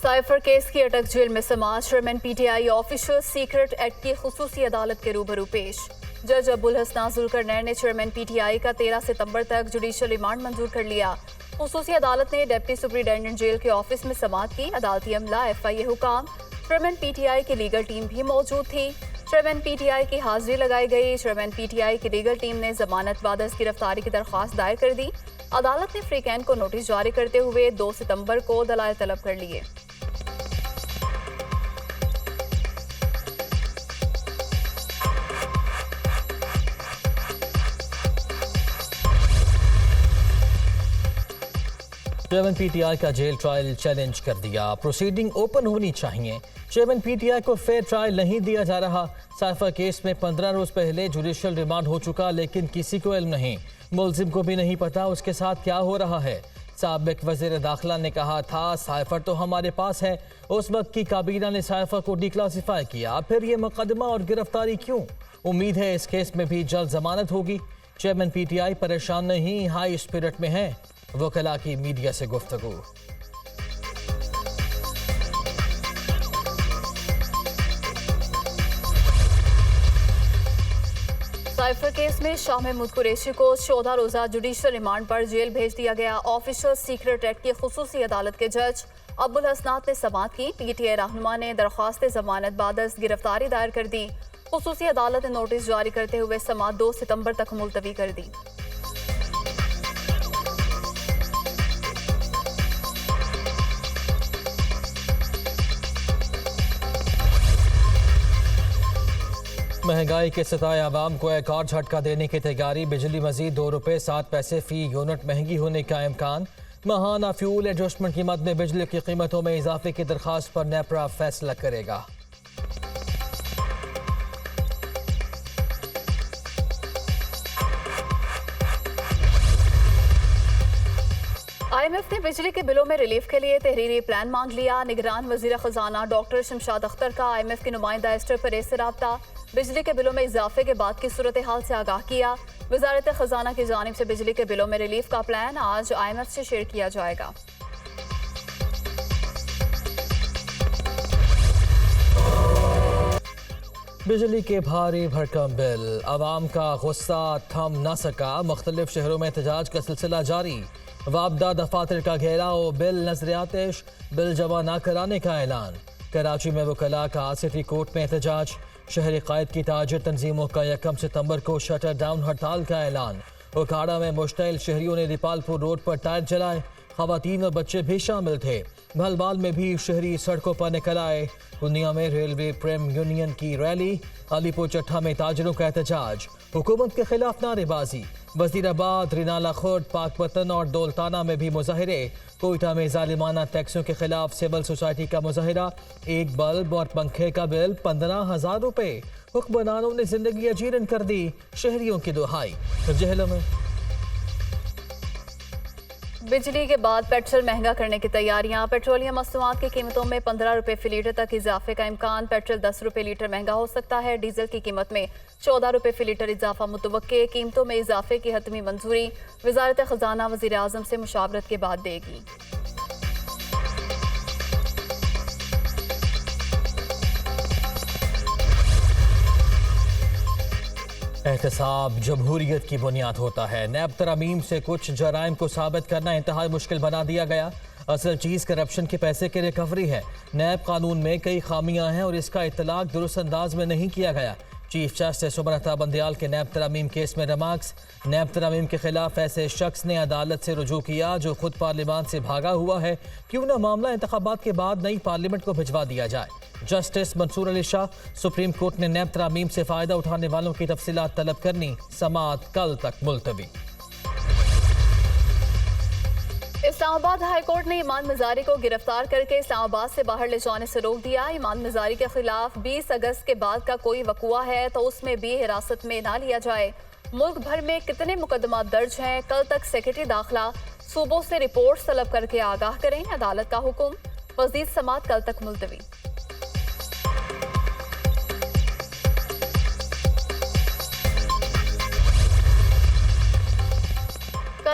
Cipher case की अटक jail में समाज chairman PTI official secret act की खुसूसी अदालत के रूबरू पेश। जज अब्दुल हसनान जुल्करनैन ने चेयरमैन पीटीआई का 13 सितंबर तक जुडिशियल रिमांड मंजूर कर लिया। खुसूसी अदालत ने डिप्टी सुप्रिंटेंडेंट जेल के ऑफिस में समाअत की। अदालती अमला, एफआईए हुकाम, चेयरमैन पीटीआई की लीगल टीम भी मौजूद थी। चेयरमैन पीटीआई की हाजिरी लगाई गई। चेयरमैन पीटीआई की लीगल टीम ने जमानत बाद गिरफ्तारी की दरख्वास्त दायर कर दी। अदालत ने फ्रीकैन को नोटिस जारी करते हुए 2 सितंबर को दलाइल तलब कर लिए। चेयरमैन पीटीआई का जेल ट्रायल चैलेंज कर दिया। प्रोसीडिंग ओपन होनी चाहिए। चेयरमैन पीटीआई को फेयर ट्रायल नहीं दिया जा रहा। साइफर केस में 15 रोज पहले जुडिशियल रिमांड हो चुका, लेकिन किसी को इल्म नहीं, मुलजिम को भी नहीं पता उसके साथ क्या हो रहा है। साबिक वजीर दाखिला ने कहा था साइफर तो हमारे पास है। उस वक्त की काबीना ने साइफर को डिक्लासिफाई किया, फिर ये मुकदमा और गिरफ्तारी क्यों? उम्मीद है इस केस में भी जल्द जमानत होगी। चेयरमैन पीटीआई परेशान नहीं, हाई स्पिरिट में है। वकला की मीडिया से गुफ्तगू। साइफर केस में शाह महमूद कुरैशी को 14 रोजा जुडिशियल रिमांड पर जेल भेज दिया गया। ऑफिशियल सीक्रेट एक्ट की खुसूसी अदालत के जज अब्दुल हसनान ने समाअत की। पीटीआई रहनुमा ने दरख्वास्त जमानत बाद गिरफ्तारी दायर कर दी। खुसूसी अदालत ने नोटिस जारी करते हुए समाअत 2 सितंबर तक मुलतवी कर दी। महंगाई के सताए आवाम को एक और झटका देने की तैयारी। बिजली मजीद 2 रुपये 7 पैसे फी यूनिट महंगी होने का इम्कान। माहाना फ्यूल एडजस्टमेंट की मद में बिजली की कीमतों में इजाफे की दरख्वास्त पर नेपरा फैसला करेगा। IMF ने बिजली के बिलों में रिलीफ के लिए तहरीरी प्लान मांग लिया। निगरान वजीर खजाना डॉक्टर शमशाद अख्तर का IMF की नुमाइंदा एस्टर परेज से राब्ता। बिजली के बिलों में इजाफे के बाद की सूरत हाल से आगाह किया। वजारत खजाना की जानिब से बिजली के बिलों में रिलीफ का प्लान आज IMF से शेयर किया जाएगा। बिजली के भारी भरकम बिल, आवाम का गुस्सा थम न सका। मुख्तलिफ शहरों में एहतजाज का सिलसिला जारी। वाबदा दफातर का घेराव, बिल नजर आतिश, बिल जमा न कराने का ऐलान। कराची में वकला का सिटी कोर्ट में एहतजाज। शहरी कायद की ताजिर तंजीमों का 1 सितंबर को शटर डाउन हड़ताल का ऐलान। उकाड़ा में मुश्तइल शहरियों ने रिपालपुर रोड पर टायर जलाए। खवातीन और बच्चे भी शामिल थे। भलबाल में भी शहरी सड़कों पर निकल आए। दुनिया में रेलवे प्रेम यूनियन की रैली। अलीपुर चट्ठा में ताजिरों का एहतजाज। हुकूमत के खिलाफ नारेबाजी। वजीराबाद, रिनाला खुर्द, पाकपतन और दौलताना में भी मुजाहिरे। कोयटा में जालिमाना टैक्सों के खिलाफ सिविल सोसाइटी का मुजाहिरा। एक बल्ब और पंखे का बिल 15,000 रुपए। हुक्मरानों ने जिंदगी अजीरन कर दी, शहरियों की दुहाई। जहलों में बिजली के बाद पेट्रोल महंगा करने की तैयारियां। पेट्रोलियम मसनूआत की कीमतों में 15 रुपए फी लीटर तक इजाफे का इम्कान। पेट्रोल 10 रुपए लीटर महंगा हो सकता है। डीजल की कीमत में 14 रुपए फी लीटर इजाफा मुतवक्के। कीमतों में इजाफे की हतमी मंजूरी वजारत खजाना वजीर आजम से मुशावरत के बाद देगी। एहतसाब जमहूरियत की बुनियाद होता है। नैब तरमीम से कुछ जराइम को साबित करना इंतहाई मुश्किल बना दिया गया। असल चीज़ करप्शन के पैसे की रिकवरी है। नैब कानून में कई खामियां हैं और इसका इतलाक दुरुस्त अंदाज में नहीं किया गया। चीफ जस्टिस उमर अता बंदयाल के नैब तरमीम केस में रिमार्क्स। नैब तरमीम के खिलाफ ऐसे शख्स ने अदालत से रुजू किया जो खुद पार्लियामान से भागा हुआ है। क्यों न मामला इंतखाबात के बाद नई पार्लियामेंट को भिजवा दिया जाए। Justice Mansoor Ali Shah. Supreme court ने नैब तरमीम से फ़ायदा उठाने वालों की तफसीलात तलब करनी। समाअत कल तक मुलतवी। इस्लामाबाद हाई कोर्ट ने ईमान मजारी को गिरफ्तार करके इस्लामाबाद से बाहर ले जाने से रोक दिया। ईमान मजारी के खिलाफ 20 अगस्त के बाद का कोई वकुआ है तो उसमें भी हिरासत में ना लिया जाए। मुल्क भर में कितने मुकदमा दर्ज हैं, कल तक सेक्रेटरी दाखिला सूबों से रिपोर्ट तलब करके आगाह करें। अदालत का हुक्म। मजीद समाअत कल तक मुलतवी।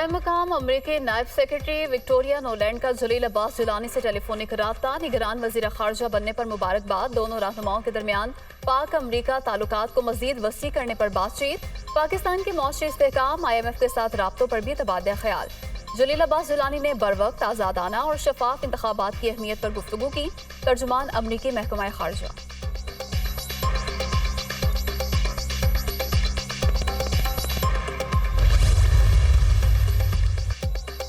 कायम मकाम अमरीकी नायब सेक्रेटरी विक्टोरिया नोलैंड का जलील अब्बास जिलानी से टेलीफोनिक राब्ता, निगरान वजीर खारजा बनने पर मुबारकबाद। दोनों रहनुमाओं के दरमियान पाक अमरीका ताल्लुकात को मजीद वसी करने पर बातचीत। पाकिस्तान के मौसमी इस्तेहकाम, IMF के साथ राब्तों पर भी तबादला ख्याल। जलील अब्बास जिलानी ने बरवक्त आज़ादाना और शफाफ इंतखाबात की अहमियत पर गुफ्तगू की। तर्जुमान अमरीकी महकमा खारजा।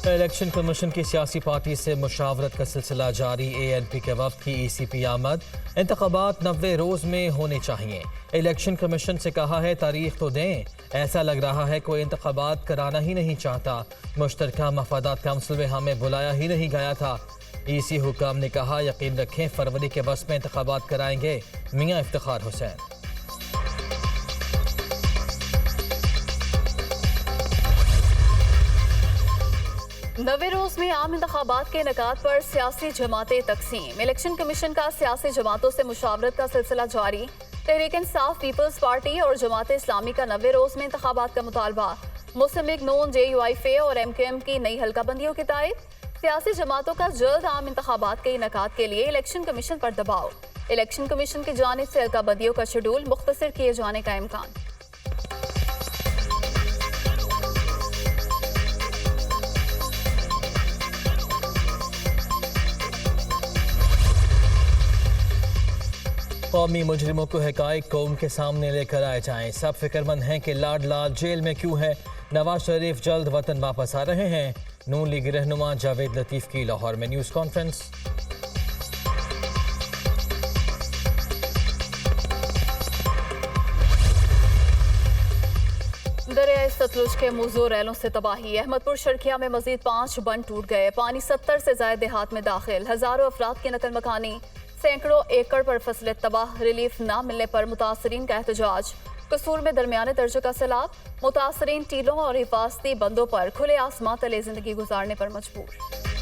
इलेक्शन कमीशन की सियासी पार्टी से मुशावरत का सिलसिला जारी। ANP के वफ्द की ECP आमद। इंतखाबात 90 रोज में होने चाहिए। इलेक्शन कमीशन से कहा है तारीख तो दें। ऐसा लग रहा है कोई इंतखाबात कराना ही नहीं चाहता। मुश्तरका मफादात काउंसिल में हमें बुलाया ही नहीं गया था। EC हुकाम ने कहा यकीन रखें फरवरी के बस में इंतखाबात कराएंगे। मियां इफ्तिखार हुसैन। 90 रोज में आम इंतखाबात के इनेकाद पर सियासी जमातें तकसीम। इलेक्शन कमीशन का सियासी जमातों से मुशावरत का सिलसिला जारी। तहरीक इंसाफ, पीपल्स पार्टी और जमात इस्लामी का 90 रोज में इंतखाबात का मुतालबा। मुस्लिम लीग नून, JUIFA और MKM की नई हल्काबंदियों की तायद। सियासी जमातों का जल्द आम इंतखाबात के इनेकाद के लिए इलेक्शन कमीशन पर दबाव। इलेक्शन कमीशन की जानिब से हल्काबंदियों का शेड्यूल मुख्तसर किए जाने का इम्कान। कौमी मुजरिमों को हकाइक कौम के सामने लेकर आए जाएं। सब फिक्रमंद हैं कि लाडलाल जेल में क्यों है। नवाज शरीफ जल्द वतन वापस आ रहे हैं। नून लीग रहनुमा जावेद लतीफ की लाहौर में न्यूज़ कॉन्फ्रेंस। दरियाए सतलुज के मुजो रैलों से तबाही। अहमदपुर शर्खिया में मजीद 5 बंद टूट गए। पानी 70 से ज्यादा देहात में दाखिल। हजारों अफराद की नकल मकानी। सैकड़ों एकड़ पर फसलें तबाह। रिलीफ न मिलने पर मुतासरीन का एहतजाज। कसूर में दरमियाने दर्जे का सैलाब। मुतासरीन टीलों और हिफाजती बंदों पर खुले आसमां तले जिंदगी गुजारने पर मजबूर।